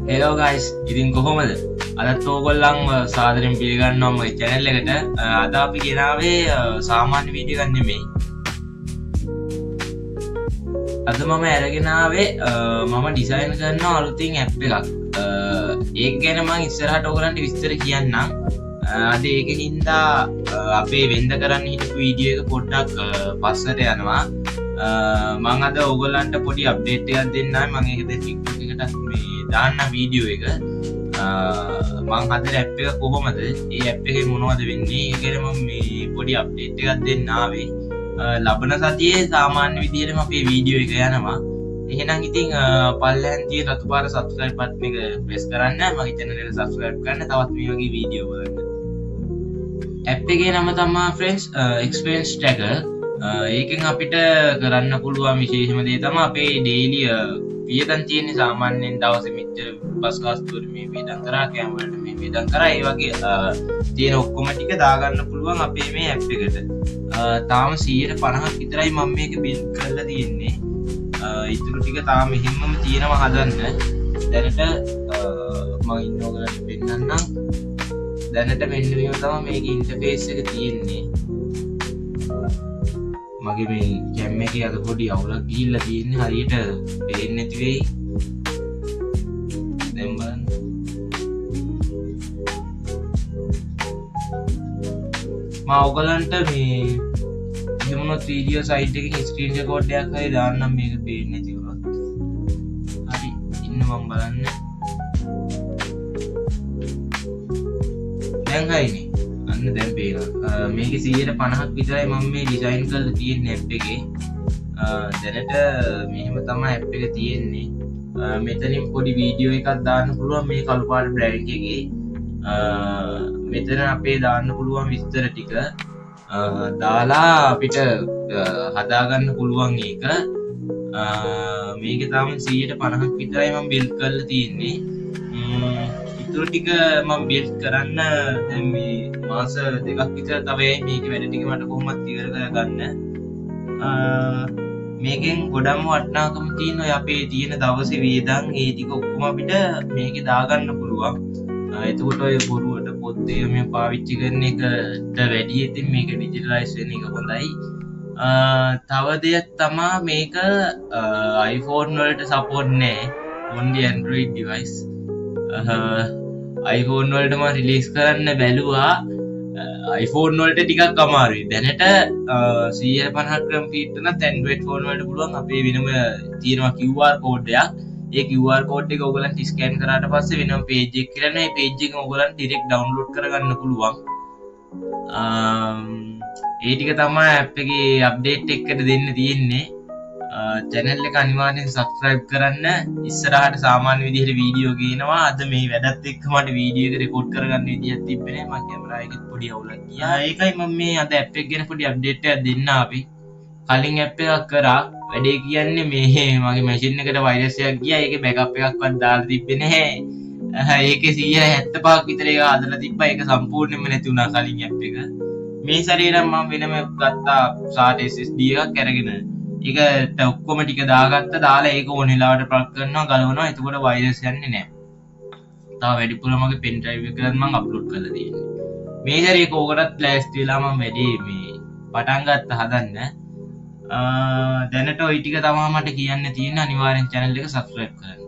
Hello guys, ඉතින් කොහොමද? අදත් ඕගොල්ලන් සාදරයෙන් පිළිගන්නවා මගේ channel එකට. අද අපි ගෙනාවේ සාමාන්‍ය වීඩියෝ එකක් නෙමෙයි. අද මම අරගෙන ආවේ මම ඩිසයින් කරන අලුතින් app එකක්. ඒක ගැන මම ඉස්සරහට ඕගොල්ලන්ට විස්තර කියන්නම්. අද ඒකින්ද අපේ වෙන්ද කරන්න හිටපු වීඩියෝ එක පොඩ්ඩක් පස්සට යනවා. මම අද ඕගොල්ලන්ට පොඩි අප්ඩේට් එකක් දෙන්නම්. මම ඒක දැන් TikTok එකට මේ දාන්න වීඩියෝ එක. මං හදන ඇප් එක කොහොමද? ඒ ඇප් එකේ මොනවද වෙන්නේ? ඒ ගැන මම මේ පොඩි අප්ඩේට් එකක් දෙන්න ආවේ. ලබන සතියේ සාමාන්‍ය විදිහටම අපේ වීඩියෝ එක යනවා. එහෙනම් ඉතින් පල්ලෙන් තියෙන රතු පාට subscribe button එක press කරන්න. මගේ channel එක subscribe කරන්න. තවත් මේ වගේ වීඩියෝ බලන්න. ඇප් එකේ නම තමයි friends expense tracker. ඒකෙන් අපිට කරන්න පුළුවන් විශේෂම දේ තමයි අපේ daily වියදම් තියෙන සාමාන්‍යයෙන් දවසේ මෙච්චර බස් ගාස්තුවල මේ වියදම් කරා කෑම වලට මේ වියදම් කරා ඒ වගේ තියෙන ඔක්කොම ටික දාගන්න පුළුවන් අපේ මේ ඇප් එකට. තාම 150ක් විතරයි මම මේක බිල්ඩ් කරලා තියෙන්නේ. ඊටු ටික තාම මෙහෙමම තියෙනවා හදන්න. දැනට මම ඉන්නෝගලට පෙන්නන්නම්. දැනට මෙන්න මේව තමයි මේකේ ඉන්ටර්ෆේස් එක තියෙන්නේ. මගේ මේ කැම් එකේ අද පොඩි අවුලක් ගිහිල්ලා තියෙන්නේ හරියට පේන්නේ නැති වෙයි. දැන් බලන්න. මම ඔයගලන්ට මේ එහෙමනොත් වීඩියෝ සයිට් එකකින් ස්ක්‍රීන් රෙකෝඩ් එකක් හරි දාන්නම් මේක පේන්නේ නැති වුණොත්. හරි ඉන්න මම බලන්න. දැන් හරිනේ. අන්න දැන් පේනවා. මේකේ 150ක් විතරයි මම මේ ඩිසයින් කරලා තියෙන්නේ ඇප් එකේ. දැනට මෙහෙම තමයි ඇප් එක තියෙන්නේ. මෙතනින් පොඩි වීඩියෝ එකක් දාන්න පුළුවන් මේ කළු පාට බ්ලැන්ක් එකේ. මෙතන අපේ දාන්න පුළුවන් විස්තර ටික දාලා අපිට හදාගන්න පුළුවන් ඒක. මේකේ තාම 150ක් විතරයි මම බිල්ඩ් කරලා තියෙන්නේ. ටික මම බිල්ඩ් කරන්න දැන් මේ මාස දෙකක් විතර තමයි මේකේ වැඩ ටික මට කොහොමද ඉවර කරගන්න. මේකෙන් ගොඩක්ම වටිනාකම තියෙන ඔය අපේ තියෙන දවසේ වියදම් ඒ ටික ඔක්කොම අපිට මේකේ දාගන්න පුළුවන්. එතකොට ඔය බොරුවට පොත් මේ පාවිච්චි කරන එකට වැඩි ඉතින් මේක ඩිජිටලයිස් වෙන එක හොඳයි. තව දෙයක් තමයි මේක iPhone වලට සපෝට් නැහැ. only Android device. iPhone වලට මම රිලීස් කරන්න බැලුවා. iPhone වලට ටිකක් අමාරුයි. දැනට 150ක් gram feet උනත් Android phone වලට පුළුවන් අපේ වෙනම තියෙනවා QR code එකක්. ඒ QR code එක ඔයගලන්ට ස්කෑන් කරාට පස්සේ වෙනම page එකක් කියලා නෑ. ඒ page එක ඔයගලන්ට direct download කරගන්න පුළුවන්. ඒ ටික තමයි app එකේ update එකකට දෙන්න තියෙන්නේ. channel එක අනිවාර්යෙන් subscribe කරන්න. ඉස්සරහට සාමාන්‍ය විදිහට වීඩියෝ ගේනවා. අද මේ වැඩත් එක්ක මට වීඩියෝ එක රෙකෝඩ් කරගන්න විදියක් තිබ්බේ නෑ. මගේ කැමරා එකෙත් පොඩි අවුලක් ගියා. ඒකයි මම මේ අද app එක ගැන පොඩි අප්ඩේට් එකක් දෙන්න ආවේ. කලින් app එකක් කරා වැඩේ කියන්නේ මේ මගේ මැෂින් එකට වෛරස් එකක් ගියා. ඒකේ බෑකප් එකක්වත් දාලා තිබ්බේ නැහැ. ඒකේ 175ක් විතර ඒක හදලා තිබ්බා. ඒක සම්පූර්ණයෙන්ම නැති වුණා කලින් app එක. මේ සැරේ නම් මම වෙනම ගත්තා SATA SSD එකක් අරගෙන ඒකට ඔක්කොම ටික දාගත්තා. දාලා ඒක ඕන වෙලාවට ප්ලග් කරනවා ගලවනවා. එතකොට වෛරස් යන්නේ නැහැ. තව වැඩිපුර මගේ පෙන් ඩ්‍රයිව් එකකට මම අප්ලෝඩ් කරලා තියෙන්නේ. මේ සැරේ කෝකටත් ලෑස්ති වෙලා මම වැඩි මේ පටන් ගත්ත හදන්න. දැනට ওই ටික තමයි මට කියන්න තියෙන්නේ. අනිවාර්යෙන් channel එක subscribe කරන්න.